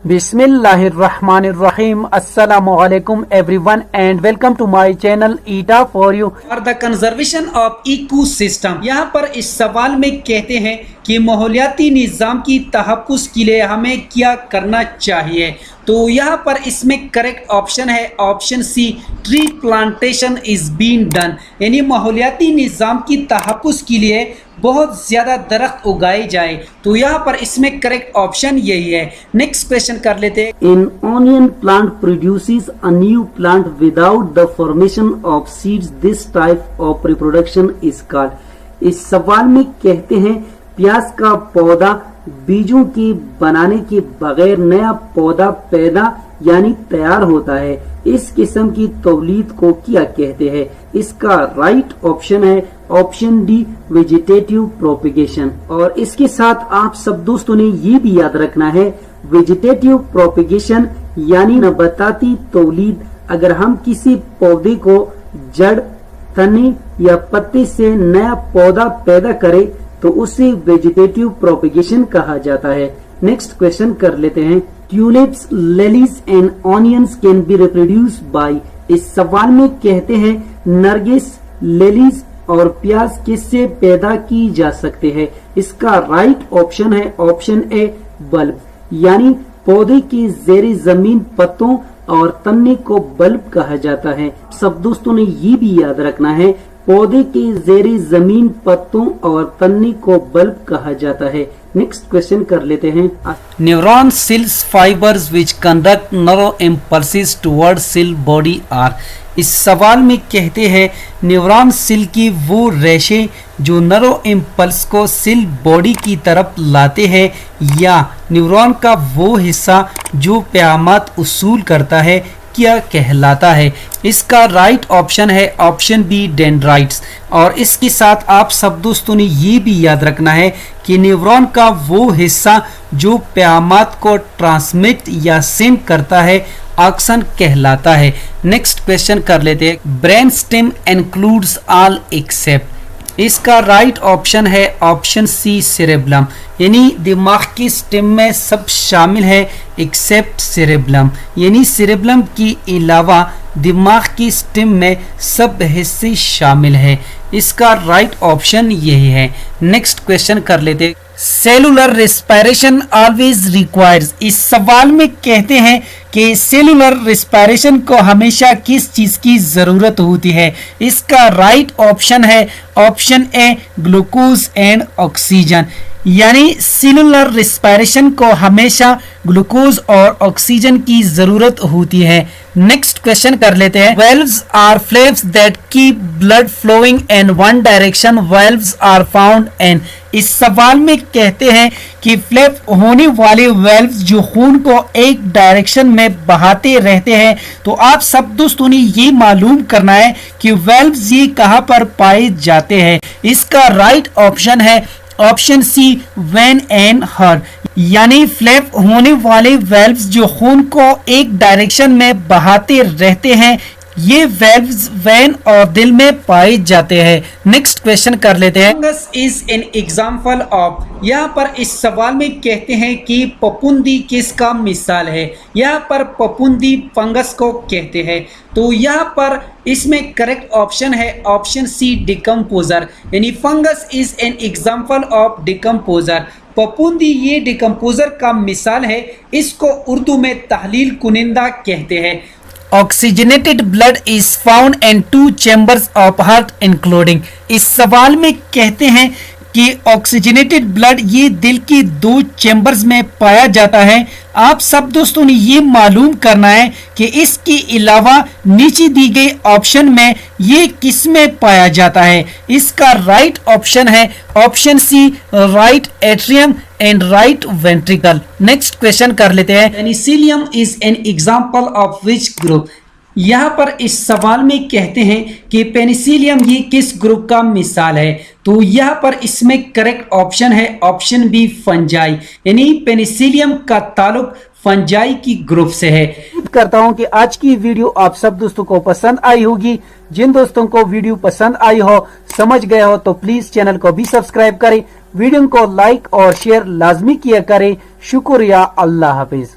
Bismillahirrahmanirrahim. Assalamualaikum everyone and welcome to my channel ETA for you. For the conservation of ecosystem, यहाँ पर इस सवाल में कहते हैं कि माहौलियाती निज़ाम की तहफ़्फ़ुज़ के लिए हमें क्या करना चाहिए। तो यहाँ पर इसमें करेक्ट ऑप्शन है option C, tree plantation is been done, यानी माहौलियाती निज़ाम की तहफ़्फ़ुज़ के लिए बहुत ज़्यादा दरख्त उगाए जाए। तो यहाँ पर इसमें करेक्ट ऑप्शन यही है। नेक्स्ट क्वेश्चन कर लेते हैं। An onion plant produces a new plant without the formation of seeds. This type of reproduction is called. इस सवाल में कहते हैं प्याज का पौधा बीजों के बनाने के बगैर नया पौधा पैदा यानी तैयार होता है। इस किस्म की तौलीद को क्या कहते हैं? इसका राइट ऑप्शन है ऑप्शन डी, वेजिटेटिव प्रोपिगेशन। और इसके साथ आप सब दोस्तों ने ये भी याद रखना है वेजिटेटिव प्रोपिगेशन यानी नबाताती तौलीद। अगर हम किसी पौधे को जड़, तने या पत्ते से नया पौधा पैदा करें तो उसे वेजिटेटिव प्रोपिगेशन कहा जाता है। नेक्स्ट क्वेश्चन कर लेते हैं। Tulips, lilies and onions can be reproduced by. इस सवाल में कहते हैं नरगिस, लिलीज और प्याज किससे पैदा की जा सकते हैं? इसका राइट ऑप्शन है ऑप्शन ए, बल्ब, यानी पौधे के ज़ेरे जमीन पत्तों और तन्ने को बल्ब कहा जाता है। सब दोस्तों ने ये भी याद रखना है पौधे के ज़ेरे जमीन पत्तों और तन्ने को बल्ब कहा जाता है। नेक्स्ट क्वेश्चन कर लेते हैं। Neuron cells fibres which conduct nerve impulses toward cell body are. इस सवाल में कहते हैं न्यूरॉन सेल की वो रेशे जो नर्व इम्पल्स को सेल बॉडी की तरफ लाते हैं या न्यूरॉन का वो हिस्सा जो प्यामात उसूल करता है क्या कहलाता है? इसका राइट ऑप्शन है ऑप्शन बी, डेंड्राइट्स। और इसके साथ आप सब दोस्तों ने ये भी याद रखना है कि न्यूरॉन का वो हिस्सा जो प्यामात को ट्रांसमिट या सेंड करता है ऑक्सन कहलाता है। नेक्स्ट क्वेश्चन कर लेते हैं। Brain stem includes all except. इसका राइट ऑप्शन है ऑप्शन सी, सेरेब्लम, यानी दिमाग की स्टेम में सब शामिल है एक्सेप्ट सेरेब्लम, यानी सेरेब्लम के अलावा दिमाग की स्टेम में सब हिस्से शामिल है। इसका राइट ऑप्शन यही है। नेक्स्ट क्वेश्चन कर लेते। Cellular respiration always requires. इस सवाल में कहते हैं कि सेलुलर रेस्पिरेशन को हमेशा किस चीज की जरूरत होती है? इसका राइट ऑप्शन है option A, glucose and oxygen, यानी सेलुलर रेस्पिरेशन को हमेशा ग्लूकोज और ऑक्सीजन की जरूरत होती है। नेक्स्ट क्वेश्चन कर लेते हैं। Valves are flaps that keep blood flowing in one direction, valves are found in. इस सवाल में कहते हैं कि फ्लेप होने वाले वेल्व्स जो खून को एक डायरेक्शन में बहाते रहते हैं। तो आप सब दोस्तों ने ये मालूम करना है कि वेल्व्स ये कहाँ पर पाए जाते हैं। इसका राइट ऑप्शन है option C, vein and heart, यानी फ्लैप होने वाले वेल्व्स जो खून को एक डायरेक्शन में बहाते रहते हैं ये वेल्व्स वेन और दिल में पाए जाते हैं। नेक्स्ट क्वेश्चन कर लेते हैं। Fungus is an example of. यहाँ पर इस सवाल में कहते हैं कि पपुंदी किसका मिसाल है? यहाँ पर पपुंदी फंगस को कहते हैं। तो यहाँ पर इसमें करेक्ट ऑप्शन है ऑप्शन सी, डिकम्पोजर, यानी fungus is an example of decomposer. पपुंदी ये डिकम्पोजर का मिसाल है। इसको उर्दू में तहलील कुनिंदा कहते हैं। Oxygenated blood is found in 2 chambers of heart including. इस सवाल में कहते हैं कि ऑक्सीजनेटेड ब्लड ये दिल की 2 चैम्बर्स में पाया जाता है। आप सब दोस्तों ने ये मालूम करना है कि इसके अलावा नीचे दी गई ऑप्शन में ये किस में पाया जाता है? इसका राइट ऑप्शन है option C, right atrium and right ventricle. Next question कर लेते हैं। Penicillium is an example of which group. यहाँ पर इस सवाल में कहते हैं कि पेनिसिलियम ये किस ग्रुप का मिसाल है? तो यहाँ पर इसमें करेक्ट ऑप्शन है ऑप्शन बी, फंजाई, यानी पेनिसिलियम का ताल्लुक फंजाई की ग्रुप से है। उम्मीद करता हूँ कि आज की वीडियो आप सब दोस्तों को पसंद आई होगी। जिन दोस्तों को वीडियो पसंद आई हो, समझ गए हो, तो प्लीज चैनल को भी सब्सक्राइब करें, वीडियो को लाइक और शेयर लाजमी किया करें। शुक्रिया, अल्लाह हाफिज।